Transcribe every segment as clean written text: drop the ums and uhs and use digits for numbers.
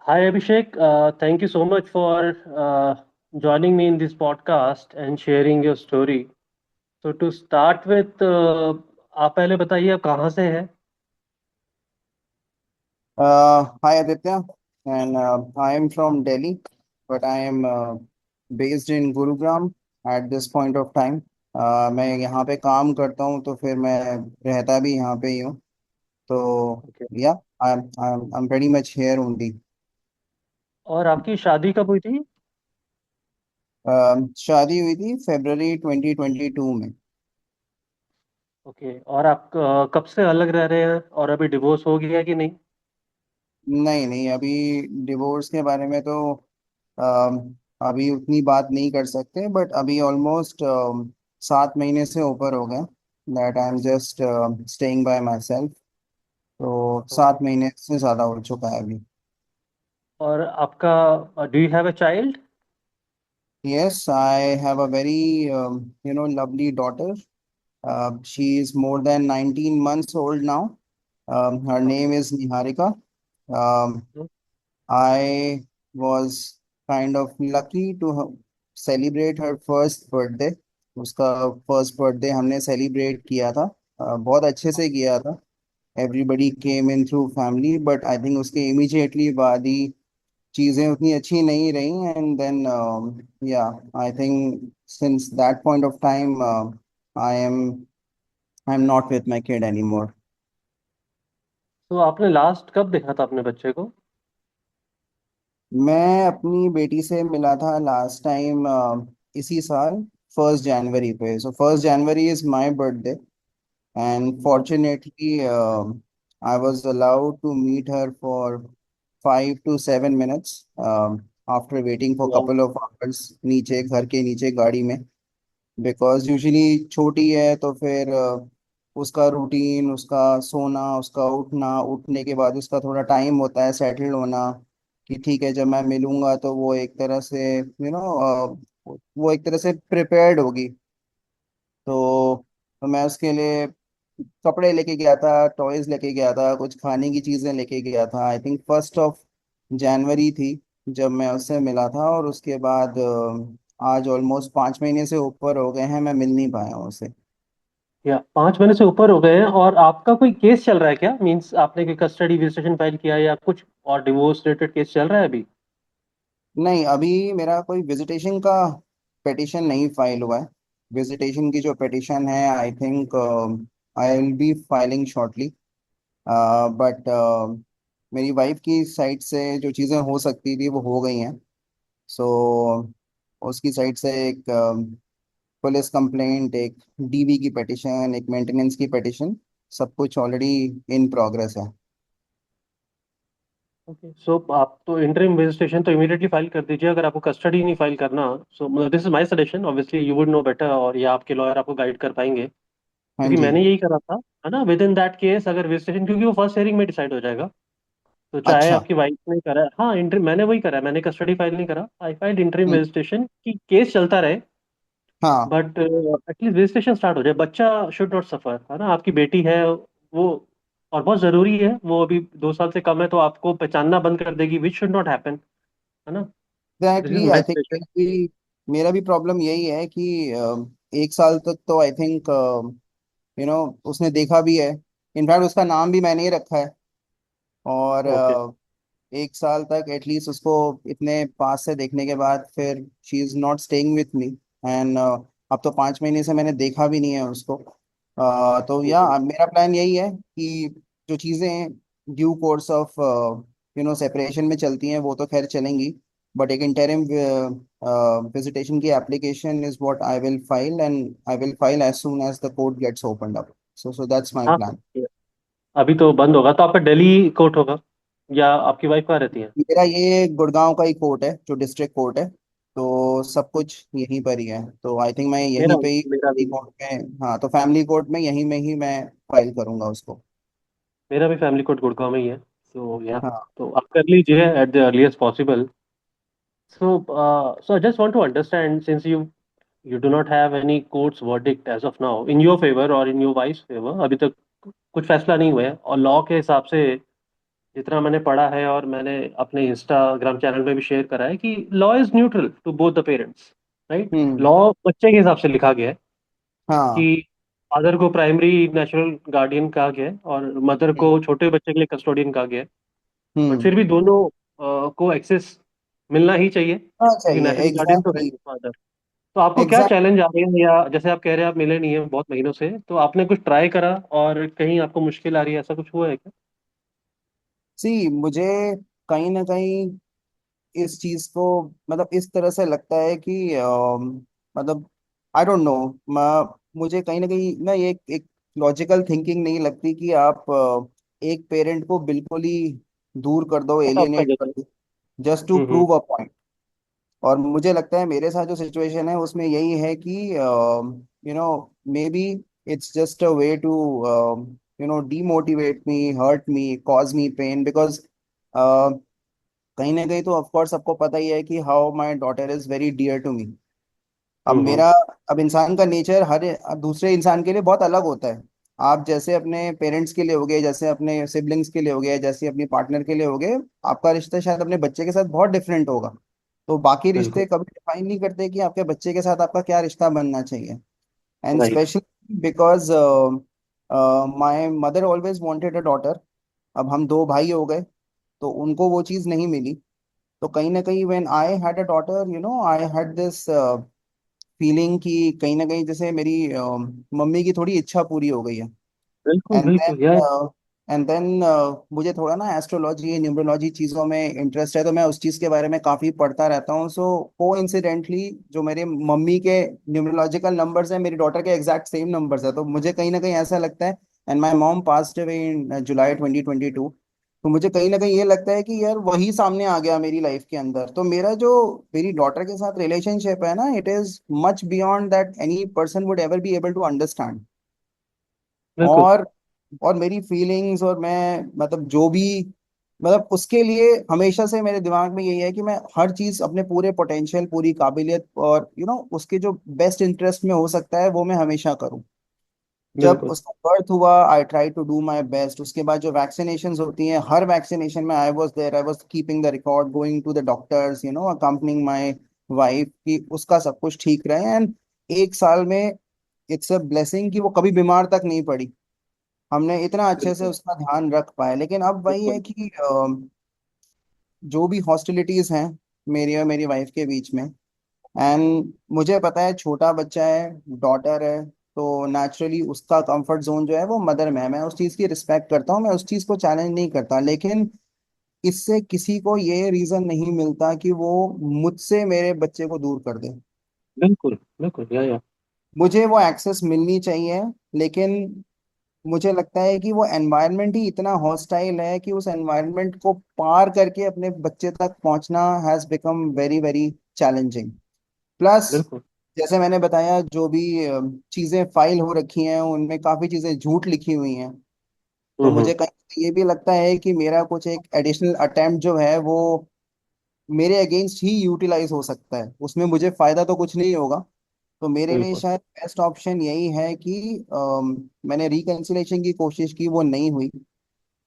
Hi Abhishek, thank you so much for joining me in this podcast and sharing your story. So to start with, आप पहले बताइए आप कहाँ से हैं? Hi Aditya, and I am from Delhi, but I am based in Gurugram at this point of time. मैं यहाँ पे काम करता हूँ तो फिर मैं रहता भी यहाँ पे ही हूँ। तो Okay. या I'm pretty much here only. और आपकी शादी कब हुई थी? शादी हुई थी फरवरी 2022 में। ओके, और आप कब से अलग रह रहे हैं और अभी डिवोर्स हो गया कि नहीं? नहीं नहीं, अभी डिवोर्स के बारे में तो अभी उतनी बात नहीं कर सकते, बट अभी ऑलमोस्ट 7 महीने से ऊपर हो गए that I am just staying bye my self. तो ओके। 7 महीने से ज़्यादा हो चुका है अभी। और आपका do you have a child? Yes, I have a very lovely daughter. She is more than 19 months old now. Her okay. name is Niharika. I was kind of lucky to celebrate her first birthday. उसका first birthday हमने celebrate किया था। बहुत अच्छे से किया था। Everybody came in through family, but I think उसके इमीडिएटली बाद ही चीज़ें उतनी अच्छी नहीं रही, एंड देन या I think since that point of time I am I am not with my kid any more. तो आपने लास्ट कब देखा था अपने बच्चे को? मैं अपनी बेटी से मिला था लास्ट टाइम इसी साल 1 जनवरी पे। So 1 January is my birthday, and okay. Fortunately I was allowed to meet her for 5 to 7 minutes after waiting for वाह। कपल ऑफ आवर्स नीचे, घर के नीचे गाड़ी में। बिकॉज यूजुअली छोटी है तो फिर उसका रूटीन, उसका सोना, उसका उठना, उठने के बाद उसका थोड़ा टाइम होता है सेटल होना, कि ठीक है जब मैं मिलूंगा तो वो एक तरह से वो एक तरह से प्रिपेयर्ड होगी। तो मैं उसके लिए कपड़े लेके गया था, टॉयज लेके गया था, कुछ खाने की चीज़ें लेके गया था। आई थिंक 1 जनवरी थी जब मैं उससे मिला था, और उसके बाद आज ऑलमोस्ट 5 महीने से ऊपर हो गए हैं, मैं मिल नहीं पाया हूँ उससे। या 5 महीने से ऊपर हो गए हैं और आपका कोई केस चल रहा है क्या? मींस आपने कोई कस्टडी विजिटेशन फाइल किया है या कुछ और डिवोर्स रिलेटेड केस चल रहा है अभी? नहीं, अभी मेरा कोई विजिटेशन का पिटिशन नहीं फाइल हुआ है। विजिटेशन की जो पिटिशन है, आई think I will be filing shortly. But मेरी वाइफ की साइड से जो चीज़ें हो सकती थी वो हो गई हैं। सो उसकी साइड से एक पुलिस कंप्लेंट, एक डीवी की पिटिशन, एक मेंटेनेंस की पिटिशन, सब कुछ ऑलरेडी इन प्रोग्रेस है। ओके, सो आप तो इंटरिम विजिटेशन तो इमीडिएटली फाइल कर दीजिए अगर आपको कस्टडी नहीं फाइल करना। So this is my suggestion, obviously you would know better और या आपके लॉयर आपको गाइड कर पाएंगे, हाँ क्योंकि जी। मैंने यही करा था। है ना, विद इन दैट केस अगर विजिटेशन, क्योंकि वो फर्स्ट हियरिंग में डिसाइड हो जाएगा। तो चाहे अच्छा। आपकी वाइफ ने करा है, हाँ इंटर मैंने वही करा है, मैंने कस्टडी फाइल नहीं करा, आई फाइल्ड इंटरिम हम्म, विजिटेशन की केस चलता रहे। हाँ। बट एटलीस्ट रजिस्ट्रेशन स्टार्ट हो जाए, बच्चा शुड नॉट सफर। है ना, आपकी बेटी है वो, और बहुत जरूरी है, वो अभी 2 साल से कम है तो आपको पहचानना बंद कर देगी, विच शुड नॉट हैपन। है ना। This is exactly, my I think suggestion. मेरा भी प्रॉब्लम यही है कि 1 साल तक तो आई थिंक उसने देखा भी है। इनफैक्ट उसका नाम भी मैंने ही रखा है। और ओके। 1 साल तक एटलीस्ट उसको इतने पास से देखने के बाद फिर she is not staying with me, and अब तो 5 महीने से मैंने देखा भी नहीं है उसको। तो या मेरा प्लान यही है कि जो चीज़ें ड्यू कोर्स ऑफ सेपरेशन में चलती हैं वो तो खैर चलेंगी, बट एक इंटरिम विजिटेशन की application is what I will file, and I will file as soon as the court gets opened up. So that's my हाँ, प्लान। अभी तो बंद होगा तो आपका दिल्ली कोर्ट होगा, या आपकी वाइफ कहाँ रहती है? मेरा ये गुड़गांव का ही कोर्ट है, जो डिस्ट्रिक्ट कोर्ट है। तो सब कुछ यहीं पर ही है, तो आई थिंक मैं मेरा यहीं पे ही मेरा फैमिली भी कोर्ट में, हाँ, तो फैमिली कोर्ट में यहीं में ही मैं फाइल करूंगा उसको। मेरा भी फैमिली कोर्ट गुड़गांव में ही है। सो या, हाँ। तो आप कर लीजिए at the earliest possible. So I just want to understand, since you do not have any court's verdict as of now in your favor or in your wife's favor, अभी तक कुछ फैसला नहीं हुआ है और लॉ के हिसाब से जितना मैंने पढ़ा है और मैंने अपने इंस्टाग्राम चैनल पे भी शेयर करा है कि law is neutral to both the parents, right. Hmm. Law बच्चे के हिसाब से लिखा गया है हाँ। कि फादर को प्राइमरी नेचुरल गार्डियन कहा गया है और मदर हम्म। को छोटे बच्चे के लिए कस्टोडियन कहा गया है। बट हम्म। फिर भी दोनों को एक्सेस मिलना ही चाहिए, हाँ क्योंकि चाहिए, नेचुरल गार्डियन तो है एग्जैक्टली। ही फादर। तो आपको क्या एग्जैक्ट चैलेंज आ रहे हैं, या जैसे आप कह रहे हैं आप मिले नहीं हैं बहुत महीनों से, तो आपने कुछ ट्राई करा और कहीं आपको मुश्किल आ रही है, ऐसा कुछ हुआ है क्या? सी मुझे कहीं ना कहीं इस चीज को, मतलब इस तरह से लगता है कि मतलब आई डोंट नो, मुझे कहीं ना कहीं ना ये एक लॉजिकल थिंकिंग नहीं लगती कि आप एक पेरेंट को बिल्कुल ही दूर कर दो, कैसा आपका एलियनेट कर जज है? दो, just to hmm. Prove a point. और मुझे लगता है मेरे साथ जो सिचुएशन है उसमें यही है कि maybe it's just a way to demotivate me, hurt me, cause me pain, because कहीं ना कहीं तो ऑफ कोर्स सबको पता ही है कि how my daughter is very dear to me. अब हम्म। मेरा, अब इंसान का नेचर हर दूसरे इंसान के लिए बहुत अलग होता है। आप जैसे अपने पेरेंट्स के लिए हो गए, जैसे अपने सिबलिंग्स के लिए हो गए, जैसे अपनी पार्टनर के लिए हो गए, आपका रिश्ता शायद अपने बच्चे के साथ बहुत डिफरेंट होगा। तो बाकी बिल्कुल। रिश्ते कभी डिफाइन नहीं करते कि आपके बच्चे के साथ आपका क्या रिश्ता बनना चाहिए। And right. Specially because my mother always wanted a daughter. अब हम दो भाई हो गए, तो उनको वो चीज़ नहीं मिली। तो कहीं ना कहीं when I had a daughter, I had this feeling कि कहीं ना कहीं जैसे मेरी मम्मी की थोड़ी इच्छा पूरी हो गई है। बिल्कुल एंड बिल्कुल यार। देन मुझे थोड़ा ना एस्ट्रोलॉजी, न्यूमरोलॉजी चीज़ों में इंटरेस्ट है, तो मैं उस चीज़ के बारे में काफ़ी पढ़ता रहता हूँ। सो को इंसिडेंटली जो मेरे मम्मी के न्यूमरोलॉजिकल नंबर्स हैं, मेरी डॉटर के एग्जैक्ट सेम नंबर्स है। तो मुझे कहीं ना कहीं ऐसा लगता है, and my mom passed away in July 2022। तो मुझे कहीं ना कहीं ये लगता है कि यार वही सामने आ गया मेरी लाइफ के अंदर। तो मेरा जो मेरी डॉटर के साथ रिलेशनशिप है ना, it is much beyond that any person would ever be able to understand. बिल्कुल और मेरी फीलिंग्स, और मैं मतलब जो भी, मतलब उसके लिए हमेशा से मेरे दिमाग में यही है कि मैं हर चीज अपने पूरे पोटेंशियल, पूरी काबिलियत और उसके जो बेस्ट इंटरेस्ट में हो सकता है वो मैं हमेशा करूं। जब बिल्कुल। उसका बर्थ हुआ, I try to do my best. उसके बाद जो वैक्सीनेशन होती हैं, हर वैक्सीनेशन में I was there, I was keeping the record, going to the doctors, accompanying my wife, कि उसका सब कुछ ठीक रहे। एंड एक साल में इट्स अ ब्लेसिंग कि वो कभी बीमार तक नहीं पड़ी। हमने इतना अच्छे से बिल्कुल उसका ध्यान रख पाए। लेकिन अब वही है बिल्कुल। कि जो भी हॉस्टिलिटीज हैं मेरी और मेरी वाइफ के बीच में, एंड मुझे पता है छोटा बच्चा है, डॉटर है, तो नेचुरली उसका कंफर्ट जोन जो है वो मदर में है। मैं उस चीज़ की रिस्पेक्ट करता हूँ, मैं उस चीज़ को चैलेंज नहीं करता। लेकिन इससे किसी को ये रीज़न नहीं मिलता कि वो मुझसे मेरे बच्चे को दूर कर दे। बिल्कुल बिल्कुल या। मुझे वो एक्सेस मिलनी चाहिए। लेकिन मुझे लगता है कि वो एनवायरनमेंट ही इतना हॉस्टाइल है कि उस एनवायरनमेंट को पार करके अपने बच्चे तक पहुंचना has become very very challenging. Plus बिल्कुल। जैसे मैंने बताया, जो भी चीजें फाइल हो रखी हैं उनमें काफी चीजें झूठ लिखी हुई हैं। तो हम्म। मुझे कहीं ये भी लगता है कि मेरा कुछ एक एडिशनल अटेम्प्ट जो है वो मेरे अगेंस्ट ही यूटिलाइज हो सकता है, उसमें मुझे फायदा तो कुछ नहीं होगा। तो मेरे लिए बिल्कुल शायद बेस्ट ऑप्शन यही है कि मैंने रिकंसिलेशन की कोशिश की, वो नहीं हुई।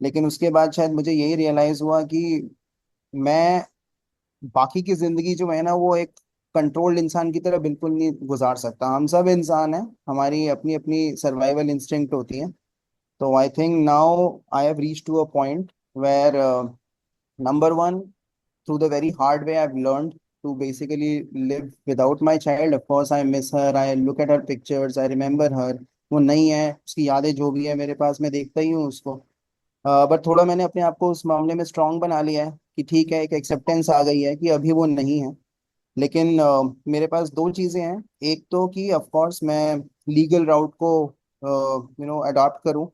लेकिन उसके बाद शायद मुझे यही रियलाइज हुआ कि मैं बाकी की जिंदगी जो है ना वो एक कंट्रोल्ड इंसान की तरह बिल्कुल नहीं गुजार सकता। हम सब इंसान हैं, हमारी अपनी अपनी सर्वाइवल इंस्टिंक्ट होती है। तो I think now I have reach to a point where number one, through the very hard way I've learned to basically live without my child. Of course I miss her, I look at her pictures, I remember her। वो नहीं है, उसकी यादें जो भी है मेरे पास, मैं देखता ही हूँ उसको। बट थोड़ा मैंने अपने आप को उस मामले में स्ट्रांग बना लिया है कि ठीक है, एक एक्सेप्टेंस आ गई है कि अभी वो नहीं है। लेकिन मेरे पास दो चीज़ें हैं। एक तो कि ऑफ कोर्स मैं लीगल राउट को अडॉप्ट करूं,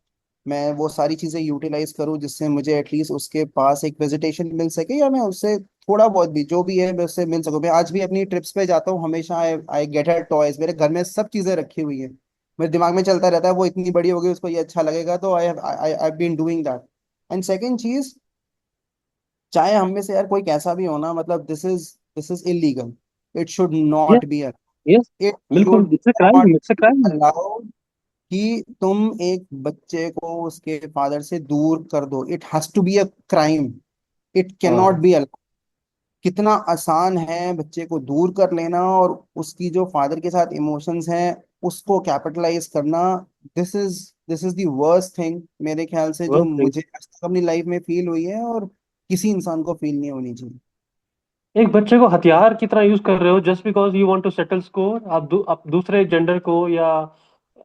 मैं वो सारी चीज़ें यूटिलाइज करूं जिससे मुझे एटलीस्ट उसके पास एक विजिटेशन मिल सके, या मैं उससे थोड़ा बहुत भी जो भी है मैं उससे मिल सकूं। मैं आज भी अपनी ट्रिप्स पे जाता हूँ, हमेशा आई आई गेट हर टॉयज। मेरे घर में सब चीज़ें रखी हुई हैं, मेरे दिमाग में चलता रहता है वो इतनी बड़ी होगी उसको ये अच्छा लगेगा, तो I I I been doing that. And second चीज, चाहे हम में से यार कोई कैसा भी हो ना, मतलब this is illegal, it should yes not be, yes. It बिल्कुल, should it's a not crime, it's a crime. Allowed कि तुम एक बच्चे को उसके फादर से दूर कर दो, it has to be a crime, it can not हाँ, बी। कितना आसान है बच्चे को दूर कर लेना और उसकी जो फादर के साथ इमोशंस हैं उसको कैपिटलाइज करना। This is the worst thing मेरे ख्याल से, जो वर्क थिंग। मुझे आज तक अपनी लाइफ में फील हुई है, और किसी इंसान को फील नहीं होनी चाहिए। एक बच्चे को हथियार की तरह यूज कर रहे हो just because you want to settle score. आप दूसरे जेंडर को या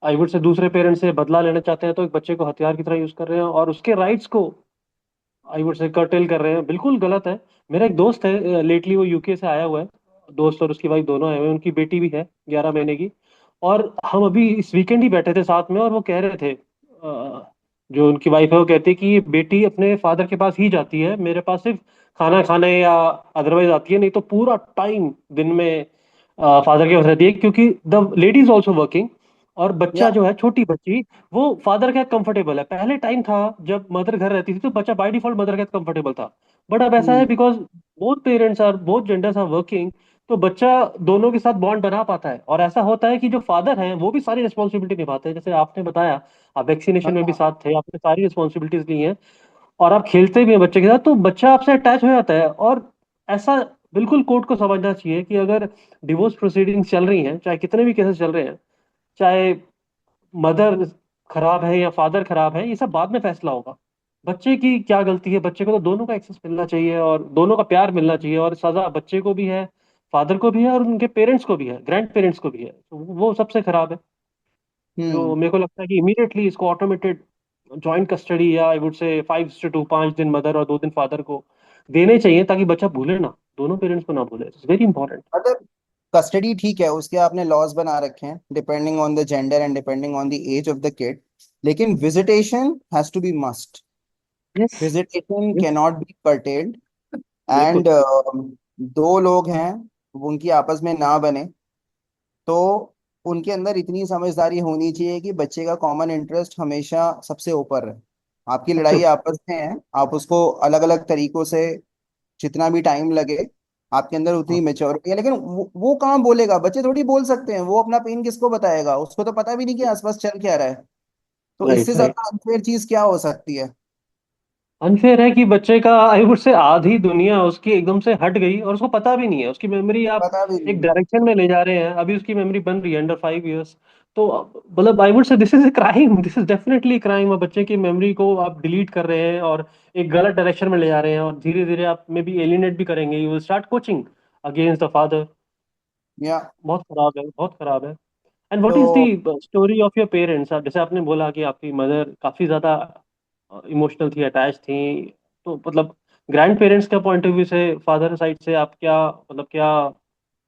आई वुड से दूसरे पेरेंट्स से बदला लेना चाहते हैं, तो एक बच्चे को हथियार की तरह यूज कर रहे हैं और उसके राइट्स को आई वुड से कर्टेल कर रहे हैं। बिल्कुल गलत है। मेरा एक दोस्त है, लेटली वो यूके से आया हुआ है। दोस्त और उसकी वाइफ दोनों आए हुए हैं, उनकी बेटी भी है 11 महीने की। और हम अभी इस वीकेंड ही बैठे थे साथ में और वो कह रहे थे, जो उनकी वाइफ है वो कहती है कि ये बेटी अपने फादर के पास ही जाती है, मेरे पास सिर्फ खाना खाने या अदरवाइज आती है, नहीं तो पूरा टाइम दिन में फादर के पास रहती है, क्योंकि the lady is also working. और बच्चा या जो है, छोटी बच्ची, वो फादर के साथ कंफर्टेबल है। पहले टाइम था जब मदर घर रहती थी तो बच्चा बाय डिफॉल्ट मदर के साथ कंफर्टेबल था। बट अब ऐसा है, hmm because both parents are, both genders are working, तो बच्चा दोनों के साथ बॉन्ड बना पाता है। और ऐसा होता है कि जो फादर हैं वो भी सारी रिस्पॉन्सिबिलिटी निभाते हैं, जैसे आपने बताया, आप वैक्सीनेशन में भी हाँ, साथ थे, आपने सारी रिस्पॉन्सिबिलिटीज ली हैं, और आप खेलते भी हैं बच्चे के साथ, तो बच्चा आपसे अटैच हो जाता है। और ऐसा बिल्कुल कोर्ट को समझना चाहिए कि अगर डिवोर्स प्रोसीडिंग्स चल रही हैं, चाहे कितने भी केसेस चल रहे हैं, चाहे मदर खराब है या फादर खराब है, ये सब बाद में फैसला होगा। बच्चे की क्या गलती है? बच्चे को तो दोनों का एक्सेस मिलना चाहिए और दोनों का प्यार मिलना चाहिए, और सजा बच्चे को भी है, फादर को भी है, और उनके पेरेंट्स को भी है, ग्रैंड पेरेंट्स को भी है। तो वो सबसे खराब है। जो हम्म मेरे को लगता है कि इमीडिएटली इसको ऑटोमेटेड जॉइंट कस्टडी, या आई वुड से 5:2, 5 दिन मदर और 2 दिन फादर को देने चाहिए, ताकि बच्चा भूले ना, दोनों पेरेंट्स को ना भूले। It's very important. मतलब कस्टडी ठीक है, उसके आपने लॉज बना रखे हैं depending on the gender and depending on the age of the kid, लेकिन visitation has to be must. Yes. Visitation yes. Can not be curtailed। बिल्कुल। एंड दो लोग हैं, वो उनकी आपस में ना बने तो उनके अंदर इतनी समझदारी होनी चाहिए कि बच्चे का कॉमन इंटरेस्ट हमेशा सबसे ऊपर रहे। आपकी सबसे लड़ाई आपस में है, आप उसको अलग अलग तरीकों से, जितना भी टाइम लगे, आपके अंदर उतनी मेच्योरिटी है, लेकिन वो कहाँ बोलेगा? बच्चे थोड़ी बोल सकते हैं, वो अपना पेन किसको बताएगा? उसको तो पता भी नहीं कि आसपास चल क्या रहा है। तो इससे राइट, राइट। ज्यादा अनफेयर चीज क्या हो सकती है? अनफेयर है कि बच्चे का आई वुड से आधी दुनिया उसकी एकदम से हट गई और उसको पता भी नहीं है। उसकी मेमोरी आप पता भी एक नहीं। डायरेक्शन में ले जा रहे हैं, अभी उसकी मेमोरी बन रही है अंडर 5 इयर्स। तो मतलब I would say this is a crime, this is definitely crime. बच्चे की मेमोरी को आप डिलीट कर रहे हैं और एक गलत डायरेक्शन में ले जा रहे हैं, और धीरे धीरे आप मे बी एलिनेट भी करेंगे, you will start coaching against the father. या बहुत खराब है, बहुत खराब है। एंड व्हाट इज तो the story of your parents? जैसे आपने बोला कि आपकी मदर काफी ज्यादा इमोशनल थी, अटैच थी, तो मतलब ग्रैंड पेरेंट्स का पॉइंट ऑफ व्यू से, फादर साइड से आप क्या, मतलब क्या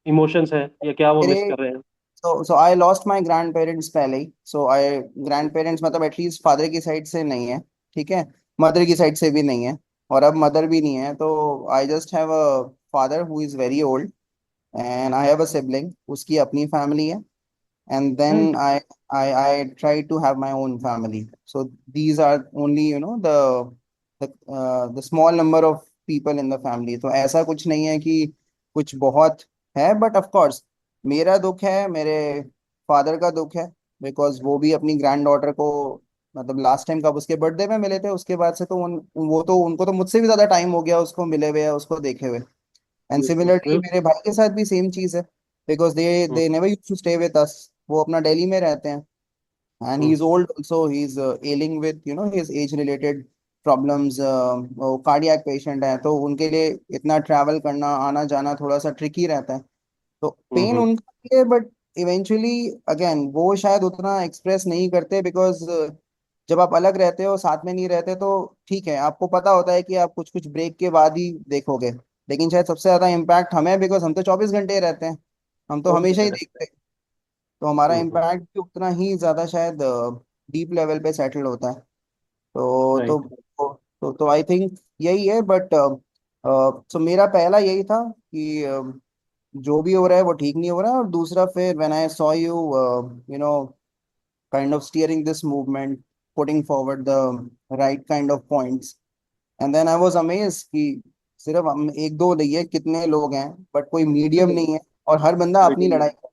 इमोशंस है या क्या वो मिस मेरे कर रहे हैं? So I lost my grand parents पहले ही। सो आई ग्रैंड पेरेंट्स मतलब एटलीस्ट फादर की साइड से नहीं है, ठीक है, मदर की साइड से भी नहीं है, और अब मदर भी नहीं है। तो I just have a father who is very old, and I have a sibling, उसकी अपनी फैमिली है, and then right. I try to have my own family. So these are only, the small number of people in the family. तो ऐसा कुछ नहीं है कि कुछ बहुत है, बट ऑफ कोर्स मेरा दुख है, मेरे फादर का दुख है, बिकॉज वो भी अपनी ग्रैंड डॉटर को, मतलब लास्ट टाइम कब उसके बर्थडे में मिले थे, उसके बाद से तो वो तो उनको तो मुझसे भी ज्यादा टाइम हो गया उसको मिले हुए या उसको देखे हुए। एंड बिल्कुल, सिमिलरली बिल्कुल। मेरे भाई के साथ भी सेम चीज है, because they never use to stay with us. वो अपना दिल्ली में रहते हैं, and he hmm, is old also, he is ailing with his age related problems. वो कार्डियक पेशेंट है, तो उनके लिए इतना ट्रैवल करना आना जाना थोड़ा सा ट्रिकी रहता है। तो पेन हम्म। उनका भी है, बट इवेंचुअली अगेन वो शायद उतना एक्सप्रेस नहीं करते, बिकॉज जब आप अलग रहते हो, साथ में नहीं रहते, तो ठीक है, आपको पता होता है कि आप कुछ कुछ ब्रेक के बाद ही देखोगे, लेकिन शायद सबसे ज्यादा इम्पैक्ट हमें, बिकॉज हम तो 24 घंटे रहते हैं, हम तो बहुत हमेशा बढ़िया ही रहता देखते हैं। तो हमारा है। इम्पैक्ट भी उतना ही ज्यादा शायद डीप लेवल पे सेटल होता है। तो तो राइट। तो आई थिंक यही है, बट सो मेरा पहला यही था कि जो भी हो रहा है वो ठीक नहीं हो रहा है, और दूसरा फिर when I saw you you know kind of steering this movement, putting forward the right kind of points, and then I was amazed कि सिर्फ हम एक दो नहीं है, कितने लोग हैं, बट कोई मीडियम बिल्कुल। नहीं है, और हर बंदा अपनी मीडियम। लड़ाई कर रहा है।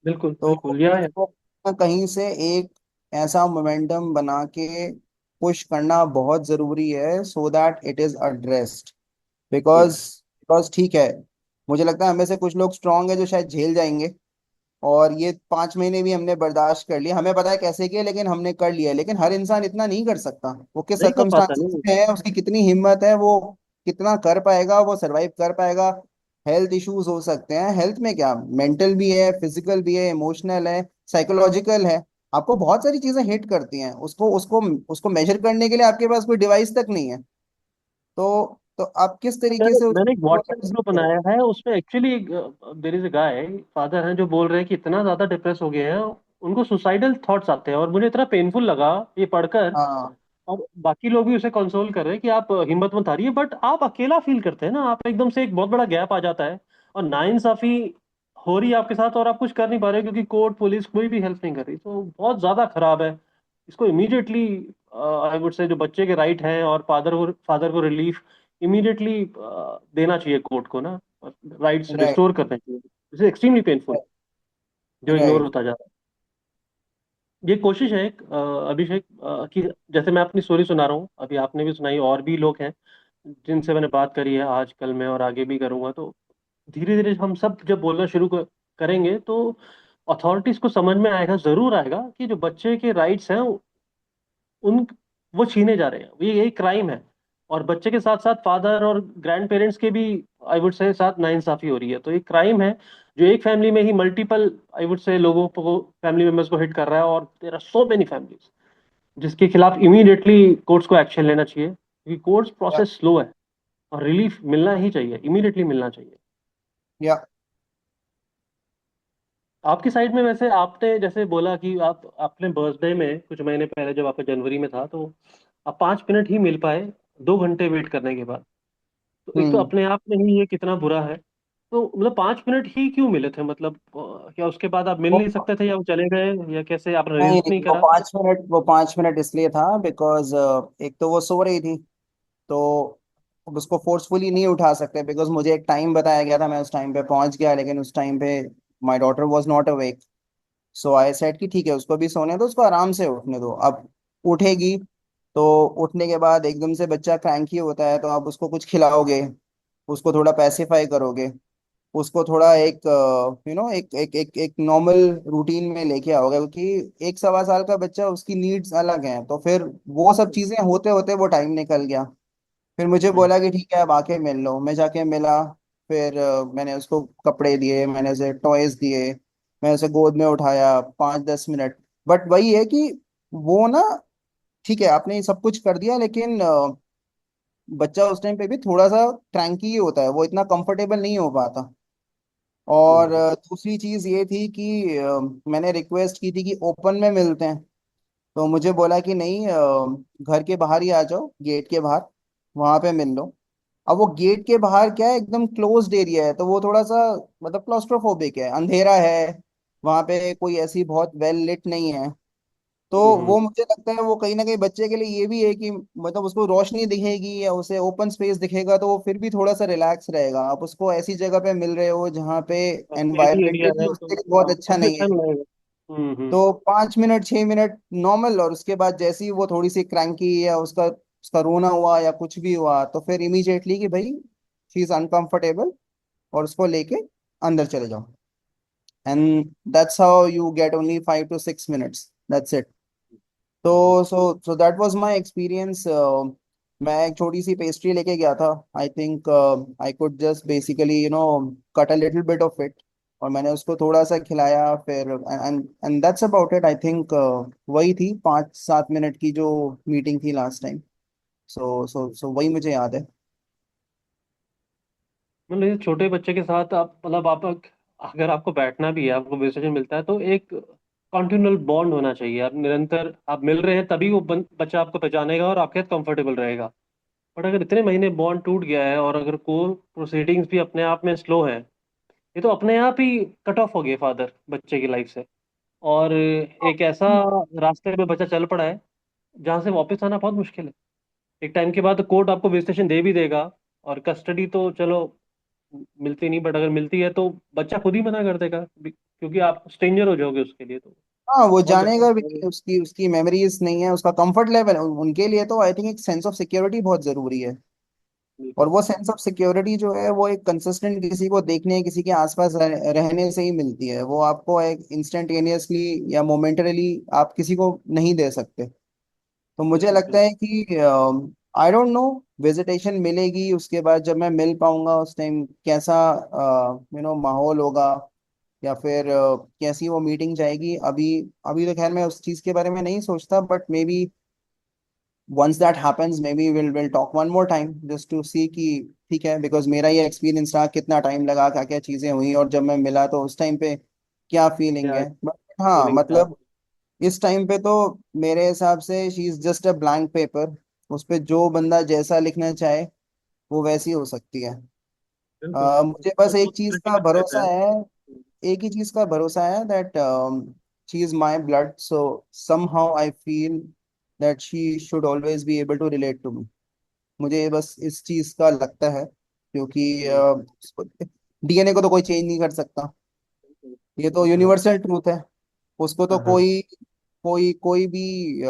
बिल्कुल, तो बिल्कुल, या ना कहीं से एक ऐसा मोमेंटम बना के पुश करना बहुत जरूरी है, so that it is addressed. Because yes. Because ठीक है, मुझे लगता है हमें से कुछ लोग स्ट्रांग है जो शायद झेल जाएंगे, और ये 5 महीने भी हमने बर्दाश्त कर लिया, हमें पता है कैसे किया लेकिन हमने कर लिया। लेकिन हर इंसान इतना नहीं कर सकता, वो किस नहीं कर पाता सर्कमस्टांसिस नहीं। में है, उसकी कितनी हिम्मत है, वो कितना कर पाएगा, वो सरवाइव कर पाएगा। हेल्थ इश्यूज हो सकते हैं, हेल्थ में क्या, मेंटल भी है, फिजिकल भी है, इमोशनल है, साइकोलॉजिकल है। आपको बहुत सारी चीजें हिट करती हैं, उसको उसको उसको मेजर करने के लिए आपके पास कोई डिवाइस तक नहीं है। तो आप किस तरीके मैंने से मैंने एक उसको व्हाट्सएप ग्रुप बनाया है, उसमें actually there is a guy father हैं जो बोल रहे हैं कि इतना ज्यादा डिप्रेस हो गए हैं, उनको सुसाइडल थॉट्स आते हैं, और मुझे इतना पेनफुल लगा ये पढ़कर। हाँ। और बाकी लोग भी उसे कंसोल कर रहे हैं कि आप हिम्मत मत हारिए, बट आप अकेला फील करते हैं ना, आप एकदम से एक बहुत बड़ा गैप आ जाता है, और नाइंसाफी हो रही है आपके साथ और आप कुछ कर नहीं पा रहे क्योंकि कोर्ट पुलिस कोई भी हेल्प नहीं कर रही, तो बहुत ज्यादा खराब है। इसको इमीडिएटली, आई वुड से, जो बच्चे के राइट हैं और फादर को रिलीफ इमीडिएटली देना चाहिए कोर्ट को ना, राइट्स राइट। रिस्टोर करने चाहिए। दिस इज एक्सट्रीमली पेनफुल जो इग्नोर राइट। होता जा रहा है। ये कोशिश है एक, अभिषेक, कि जैसे मैं अपनी स्टोरी सुना रहा हूँ, अभी आपने भी सुनाई, और भी लोग हैं जिनसे मैंने बात करी है आज कल में और आगे भी करूंगा, तो धीरे धीरे हम सब जब बोलना शुरू करेंगे तो अथॉरिटीज को समझ में आएगा, जरूर आएगा, कि जो बच्चे के राइट्स हैं उन वो छीने जा रहे हैं, ये एक क्राइम है। और बच्चे के साथ साथ फादर और ग्रैंड पेरेंट्स के भी, आई वुड से, साथ नाइंसाफी हो रही है, तो एक क्राइम है जो एक फैमिली में ही मल्टीपल, आई वुड से, लोगों को, फैमिली मेंबर्स को हिट कर रहा है, और there are so many families जिसके खिलाफ इमीडिएटली कोर्ट्स को एक्शन लेना चाहिए, क्योंकि कोर्ट्स या प्रोसेस स्लो है, और रिलीफ मिलना ही चाहिए, इमीडिएटली मिलना चाहिए। या आपकी साइड में वैसे, आपने जैसे बोला कि आप अपने बर्थडे में कुछ महीने पहले, जब आपका जनवरी में था, तो आप 5 मिनट ही मिल पाए 2 घंटे वेट करने के बाद, तो एक तो हम्म। अपने आप में ही ये कितना बुरा है। तो मतलब 5 मिनट ही क्यों मिले थे, मतलब क्या उसके बाद आप मिल वो नहीं सकते थे, या वो चले गए, या कैसे, आपने नहीं रेजिस्ट नहीं नहीं, वो करा? 5 मिनट, वो 5 मिनट इसलिए था बिकॉज एक तो वो सो रही थी, तो अब उसको फोर्सफुली नहीं उठा सकते, बिकॉज मुझे एक टाइम बताया गया था, मैं उस टाइम पे पहुंच गया, लेकिन उस टाइम पे my daughter was not awake. So I said कि ठीक है, उसको भी सोने दो, उसको आराम से उठने दो। अब उठेगी तो उठने के बाद एकदम से बच्चा क्रैंकी होता है, तो आप उसको कुछ खिलाओगे, उसको थोड़ा पैसिफाई करोगे, उसको थोड़ा एक एक एक एक एक नॉर्मल रूटीन में लेके आओगे, क्योंकि 1 सवा साल का बच्चा, उसकी नीड्स अलग हैं। तो फिर वो सब चीजें होते होते वो टाइम निकल गया। फिर मुझे हम्म। बोला कि ठीक है, अब आके मिल लो। मैं जाके मिला, फिर मैंने उसको कपड़े दिए, मैंने उसे टॉयज दिए, मैं उसे गोद में उठाया 5-10 मिनट। बट वही है कि वो ना, ठीक है आपने ये सब कुछ कर दिया, लेकिन बच्चा उस टाइम पे भी थोड़ा सा क्रैंकी ही होता है, वो इतना कंफर्टेबल नहीं हो पाता। और हम्म। दूसरी चीज ये थी कि मैंने रिक्वेस्ट की थी कि ओपन में मिलते हैं, तो मुझे बोला कि नहीं, घर के बाहर ही आ जाओ, गेट के बाहर, वहां पे मिल लो। अब वो गेट के बाहर क्या है, एकदम क्लोज्ड एरिया है, तो वो थोड़ा सा मतलब क्लॉस्ट्रोफोबिक है, अंधेरा है, वहां पे कोई ऐसी बहुत वेल लिट नहीं है। तो हम्म। वो मुझे लगता है वो कहीं ना कहीं बच्चे के लिए ये भी है कि मतलब उसको रोशनी दिखेगी या उसे ओपन स्पेस दिखेगा, तो वो फिर भी थोड़ा सा रिलैक्स रहेगा। आप उसको ऐसी जगह पे मिल रहे हो जहाँ पे सिटी एरिया एनवायरमेंटली है तो उसके लिए बहुत अच्छा काफी नहीं अच्छा है। नहीं लगेगा। हम्म। तो 5 मिनट 6 मिनट नॉर्मल, और उसके बाद जैसे ही वो थोड़ी सी क्रैंकी या उसका उसका रोना हुआ या कुछ भी हुआ, तो फिर इमीडिएटली कि भाई शी इज अनकंफर्टेबल, और उसको लेके अंदर चले जाओ। And that's how you get only 5 to 6 minutes, that's it. Hmm. तो so that was my experience. मैं एक छोटी सी पेस्ट्री लेके गया था। I think I could just basically cut a little bit of it, और मैंने उसको थोड़ा सा खिलाया, फिर and and that's about it. I think वही थी 5-7 मिनट की जो मीटिंग थी लास्ट टाइम। सो वही मुझे याद है। मतलब ये छोटे बच्चे के साथ आप, मतलब आप, अगर आपको बैठना भी है, आपको विसर्जन मिलता है, तो एक कॉन्टिन्यूअल बॉन्ड होना चाहिए, आप निरंतर आप मिल रहे हैं, तभी वो बच्चा आपको पहचानेगा और आपके साथ कंफर्टेबल रहेगा। बट अगर इतने महीने बॉन्ड टूट गया है, और अगर कोर्ट प्रोसीडिंग्स भी अपने आप में स्लो है, ये तो अपने आप ही कट ऑफ हो गए फादर बच्चे की लाइफ से, और एक ऐसा रास्ते पे बच्चा चल पड़ा है जहाँ से वापस आना बहुत मुश्किल है। एक टाइम के बाद कोर्ट आपको विजिटेशन दे भी देगा, और कस्टडी तो चलो मिलती नहीं, बट अगर मिलती है तो बच्चा खुद ही मना कर देगा, क्योंकि आप स्ट्रेंजर हो जाओगे उसके लिए, तो हाँ, वो बहुत जानेगा भी डिफरेंट। नहीं, उसकी उसकी मेमोरीज नहीं है, उसका कंफर्ट लेवल उनके लिए तो आई थिंक एक सेंस ऑफ सिक्योरिटी बहुत जरूरी है। और बिल्कुल। वो सेंस ऑफ सिक्योरिटी जो है वो एक कंसिस्टेंट किसी को देखने, किसी के आसपास रहने से ही मिलती है। वो आपको एक इंस्टेंटेनियसली या मोमेंटरली आप किसी को नहीं दे सकते। तो मुझे बिल्कुल लगता बिल्कुल। है कि आई डोंट नो, विजिटेशन मिलेगी उसके बाद जब मैं मिल पाऊंगा उस टाइम कैसा माहौल होगा, या फिर कैसी वो मीटिंग जाएगी। अभी अभी तो खैर मैं उस चीज़ के बारे में नहीं सोचता, but may be once that happens maybe we'll talk one more time just to see कि ठीक है, बिकॉज मेरा ये एक्सपीरियंस रहा, कितना टाइम लगा, क्या क्या चीजें हुई, और जब मैं मिला तो उस टाइम पे क्या फीलिंग क्या है। बट हाँ, फीलिंग था? मतलब इस टाइम पे तो मेरे हिसाब से she is just a blank paper. उस पे जो बंदा जैसा लिखना चाहे वो वैसी हो सकती है। बिल्कुल। मुझे बस और एक बहुत चीज का अल्टीमेट रहता भरोसा है। है, एक ही चीज का भरोसा है, that she is my blood, so somehow I feel that she should always be able to relate to me. मुझे बस इस चीज का लगता है, क्योंकि हम्म, डीएनए को तो कोई चेंज नहीं कर सकता। बिल्कुल। ये तो वो तो है। यूनिवर्सल ट्रूथ है। उसको तो हाँ हाँ। कोई कोई कोई भी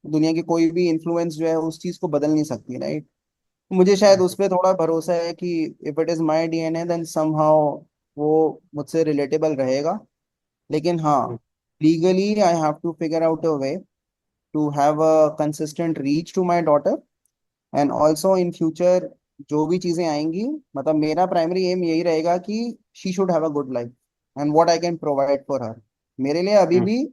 दुनिया की कोई भी इन्फ्लुएंस जो है उस चीज को बदल नहीं सकती, राइट। मुझे शायद उस हम्म, पर थोड़ा भरोसा है कि if it is my DNA then somehow वो मुझसे रिलेटेबल रहेगा। लेकिन हाँ, hmm, legally I have to figure out a way to have a consistent reach to my daughter. And also in future जो भी चीजें आएंगी, मतलब मेरा प्राइमरी एम यही रहेगा कि she should have a good life and what I can provide for her. मेरे लिए अभी हम्म, भी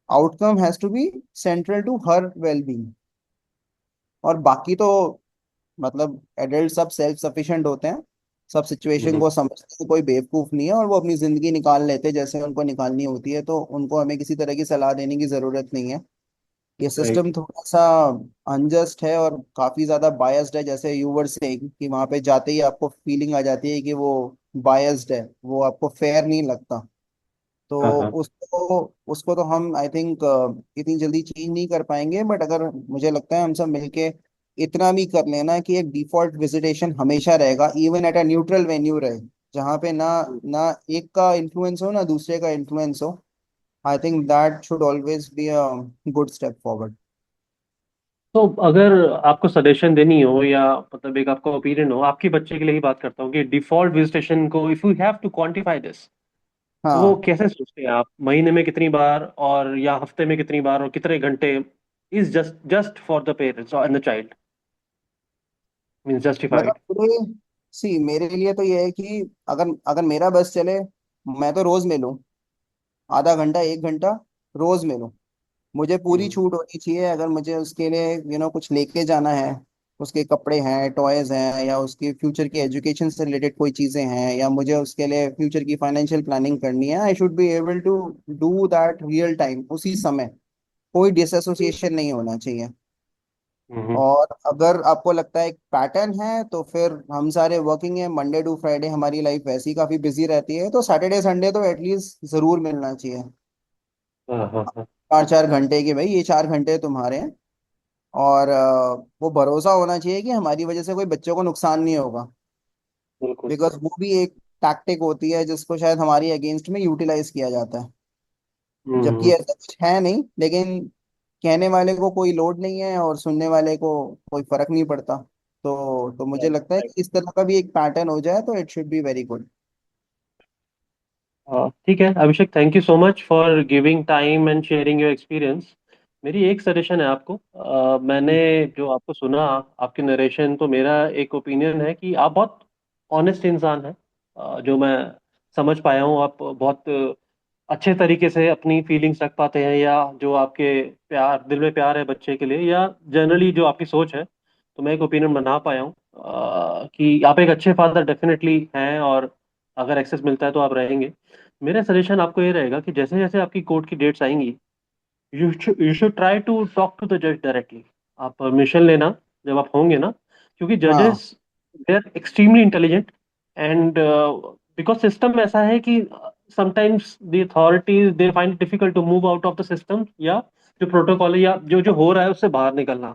outcome has to be central to her well being. और बाकी तो मतलब एडल्ट सब सेल्फ सफिशिएंट होते हैं, सब सिचुएशन हम्म, को समझते हैं, कोई बेवकूफ नहीं है, और वो अपनी जिंदगी निकाल लेते हैं जैसे उनको निकालनी होती है। तो उनको हमें किसी तरह की सलाह देने की जरूरत नहीं है। ये राइट। सिस्टम थोड़ा सा अनजस्ट है और काफी ज्यादा बायस्ड है, जैसे यू वर सेइंग कि वहां पे जाते ही आपको फीलिंग आ जाती है कि वो बायस्ड है, वो आपको फेयर नहीं लगता। तो हाँ हाँ। उसको उसको तो हम आई थिंक इतनी जल्दी चेंज नहीं कर पाएंगे, बट अगर मुझे लगता है हम सब मिलके इतना भी कर लेना कि एक डिफॉल्ट विजिटेशन हमेशा रहेगा, even at a neutral venue रहे, जहाँ पे ना ना एक का इन्फ्लुएंस हो ना दूसरे का इन्फ्लुएंस हो। I think that should always be a good step forward. तो अगर आपको सजेशन देनी हो, या मतलब एक आपका ओपिनियन हो, आपके बच्चे के लिए ही बात करता हूँ, कि डिफॉल्ट विजिटेशन को if you have to quantify this, तो वो हाँ, कैसे सोचते हैं आप? महीने में कितनी बार, और या हफ्ते में कितनी बार, और कितने घंटे is just just for the parents and the child, means मतलब जस्टिफाइड? मेरे लिए तो ये है कि अगर अगर मेरा बस चले, मैं तो रोज मिलूं, आधा घंटा 1 घंटा रोज मिलूं। मुझे पूरी हम्म। छूट होनी चाहिए अगर मुझे उसके लिए कुछ लेके जाना है। उसके कपड़े हैं, टॉयज हैं, या उसकी फ्यूचर की एजुकेशन से रिलेटेड कोई चीजें हैं, या मुझे उसके लिए फ्यूचर की फाइनेंशियल प्लानिंग करनी है, I should be able to do that real time, उसी समय। कोई डिसएसोसिएशन नहीं होना चाहिए। हम्म। और अगर आपको लगता है एक पैटर्न है, तो फिर हम सारे वर्किंग है, मंडे टू फ्राइडे हमारी लाइफ वैसे ही काफी बिजी रहती है, तो सैटरडे संडे तो एटलीस्ट जरूर मिलना चाहिए। हाँ हाँ हाँ। 4 4 घंटे के, भाई ये 4 घंटे तुम्हारे हैं। और वो भरोसा होना चाहिए कि हमारी वजह से कोई बच्चों को नुकसान नहीं होगा। बिल्कुल। बिकॉज वो भी एक टैक्टिक होती है जिसको शायद हमारी अगेंस्ट में यूटिलाइज किया जाता है। जबकि हम्म। ऐसा कुछ है नहीं, लेकिन कहने वाले को कोई लोड नहीं है और सुनने वाले को कोई फर्क नहीं पड़ता। तो मुझे राइट। लगता है कि इस तरह का भी एक पैटर्न हो जाए तो it should be very good. ठीक है Abhishek, thank you so much for giving time and sharing your experience. मेरी एक सजेशन है आपको। मैंने जो आपको सुना, आपके नरेशन, तो मेरा एक ओपिनियन है कि आप बहुत ऑनेस्ट इंसान हैं। जो मैं समझ पाया हूँ, आप बहुत अच्छे तरीके से अपनी फीलिंग्स रख पाते हैं, या जो आपके प्यार, दिल में प्यार है बच्चे के लिए, या जनरली जो आपकी सोच है। तो मैं एक ओपिनियन बना पाया हूँ कि आप एक अच्छे फादर डेफिनेटली हैं, और अगर एक्सेस मिलता है तो आप रहेंगे। मेरा सजेशन आपको ये रहेगा कि जैसे जैसे आपकी कोर्ट की डेट्स आएंगी, you should try to talk to the जज डायरेक्टली। आप परमिशन लेना जब आप होंगे ना, क्योंकि हाँ। जजेस they are extremely intelligent, and because system ऐसा है कि sometimes the authorities they find difficult to move out of the system, या जो प्रोटोकॉल है, या जो जो हो रहा है उससे बाहर निकलना।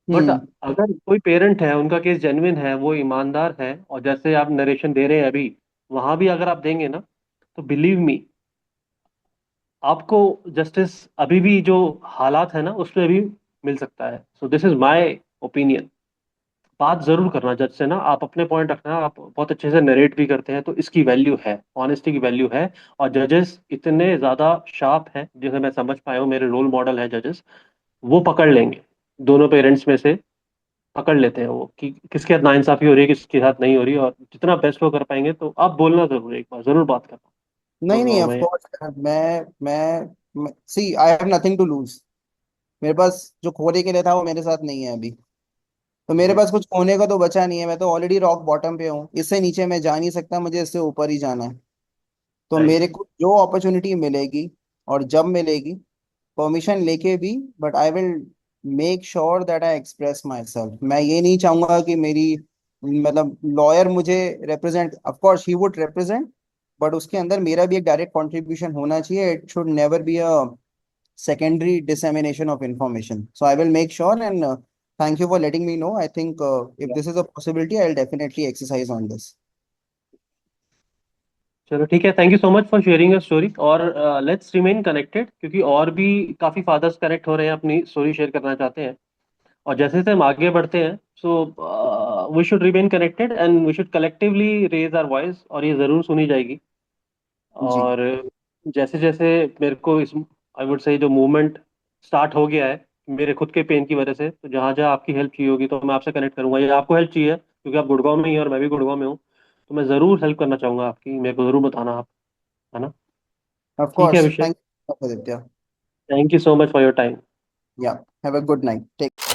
बट हम्म। अगर कोई पेरेंट है, उनका केस जेन्युइन है, वो ईमानदार है, और जैसे आप नरेशन दे रहे हैं अभी, वहां भी अगर आप देंगे ना, तो बिलीव मी, आपको जस्टिस अभी भी जो हालात है ना उसमें अभी मिल सकता है। So this is my opinion. बात जरूर करना जज से ना, आप अपने पॉइंट रखना, आप बहुत अच्छे से नरेट भी करते हैं तो इसकी वैल्यू है, ऑनेस्टी की वैल्यू है। और जजेस इतने ज्यादा शार्प हैं जिसे मैं समझ पाया हूँ, मेरे रोल मॉडल है जजेस, वो पकड़ लेंगे दोनों पेरेंट्स में से, पकड़ लेते हैं वो कि किसके साथ नाइंसाफी हो रही है, किसके साथ नहीं हो रही, और जितना बेस्ट वो कर पाएंगे। तो आप बोलना जरूर, एक बार जरूर बात करना। नहीं नहीं, तो ऑफ मैं कोर्स। मैं see, I have nothing to lose. मेरे पास जो खोने के लिए था वो मेरे साथ नहीं है अभी। तो मेरे हम्म, पास कुछ खोने का तो बचा नहीं है। मैं तो ऑलरेडी रॉक बॉटम पे हूँ, इससे नीचे मैं जा नहीं सकता, मुझे इससे ऊपर ही जाना है। तो राइट। मेरे को जो अपॉर्चुनिटी मिलेगी और जब मिलेगी, परमिशन लेके भी, but I will make sure that I express my self. मैं ये नहीं चाहूंगा कि मेरी, मतलब लॉयर मुझे represent, of course he would represent, but उसके अंदर मेरा भी एक डायरेक्ट कंट्रीब्यूशन होना चाहिए। It should never be a secondary dissemination of information. So I will make sure, and thank you for letting me know. I think if this is a possibility, I'll definitely exercise on this. चलो ठीक है, thank you so much for sharing your story. और let's remain connected, क्योंकि और भी काफ़ी fathers connect हो रहे हैं, अपनी स्टोरी शेयर करना चाहते हैं। और जैसे जैसे हम आगे बढ़ते हैं, so we should remain connected and we should collectively raise our voice, और ये ज़रूर सुनी जाएगी। जी। और जैसे जैसे मेरे को इस, आई वुड से, जो मूवमेंट स्टार्ट हो गया है मेरे खुद के पेन की वजह से, तो जहाँ जहाँ आपकी हेल्प चाहिए होगी तो मैं आपसे कनेक्ट करूंगा, या आपको हेल्प चाहिए क्योंकि आप गुड़गांव में ही हैं और मैं भी गुड़गांव में हूँ, तो मैं ज़रूर हेल्प करना चाहूंगा आपकी, मेरे को ज़रूर बताना आप, है ना? Of ठीक है course. Abhishek, Thank you, Aditya. Thank you so much for your time. Yeah. Have a good night. Take